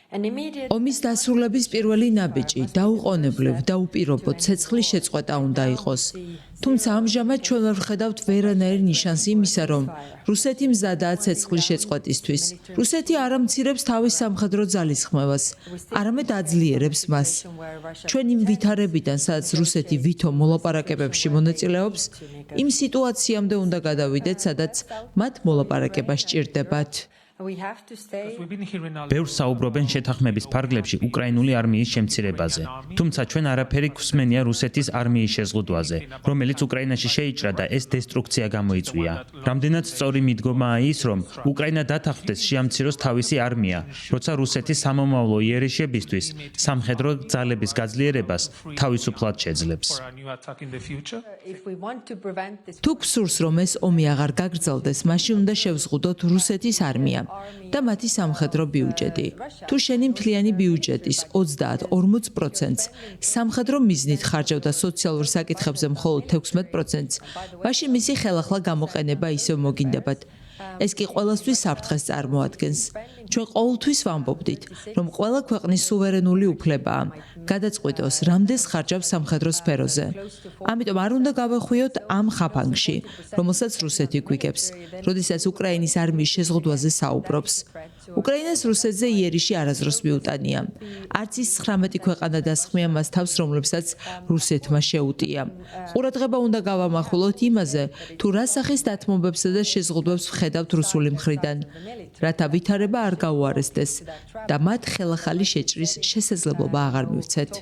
ომის დასრულების პირველი ნაბიჯი დაუყოვნებლივ და უპირობოდ ცეცხლის შეწყვეტა უნდა იყოს. თუმცა ამჟამად ჩვენ ვერ ვხედავთ ვერანაირ ნიშანს იმისა, რომ რუსეთი მზადაა ცეცხლის შეწყვეტისთვის. რუსეთი არ ამცირებს თავის სამხედრო ძალისხმევას, არამედ აძლიერებს მას. ჩვენ იმ ვითარებიდან, სადაც რუსეთი ვითომ მოლაპარაკებებში მონაწილეობს, იმ სიტუაციამდე უნდა გადავიდეთ, სადაც მათ მოლაპარაკება სჭირდებათ. ბევრს საუბრობენ შეთანხმების ფარგლებში უკრაინული არმიის შემცირებაზე. თუმცა ჩვენ არაფერი გვსმენია რუსეთის არმიის შეზღუდვაზე, რომელიც უკრაინაში შეიჭრა და ეს დესტრუქცია გამოიწვია. რამდენად სწორი მიდგომაა ის, რომ უკრაინა დათანხმდეს შეამციროს თავისი არმია, როცა რუსეთი სამომავლო იერიშებისთვის სამხედრო ძალების გაძლიერებას თავისუფლად შეძლებს. თუ გსურს, რომ ეს ომი აღარ გაგრძელდეს, მაშინ უნდა შევზღუდოთ რუსეთის არმია და მათი სამხედრო ბიუჯეტი. თუ შენი მთლიანი ბიუჯეტის 30-40%-ს სამხედრო მიზნით ხარჯავდა სოციალურ საკითხებზე მხოლოდ 16%-ს, მაშინ მისი ხელახლა გამოყენება ისევ მოგინდებათ. ეს კი ყველასთვის საფრთხეს წარმოადგენს. ჩვენ ყოველთვის ვამბობდით, რომ ყველა ქვეყნის სუვერენული უფლებაა გადაწყვიტოს, რამდენს ხარჯავს სამხედრო სფეროზე. ამიტომ არ უნდა გავახვიოთ ამ ხაფანგში, რომელსაც რუსეთი გვიგებს, როდესაც უკრაინის არმიის შეზღუდვაზე საუბრობს. უკრაინას რუსეთზე იერიში არასდროს მიუტანია. არც ის 19 ქვეყანა დასხმია მას თავს, რომლებსაც რუსეთმა შეუტია. ყურადღება უნდა გავამახვილოთ იმაზე, თუ რა სახის დათმობებსა და შეზღუდვებს ვხედავთ რუსული მხრიდან, რათა ვითარება არ გაუარესდეს და მათ ხელახალი შეჭრის შესაძლებლობა აღარ მივცეთ.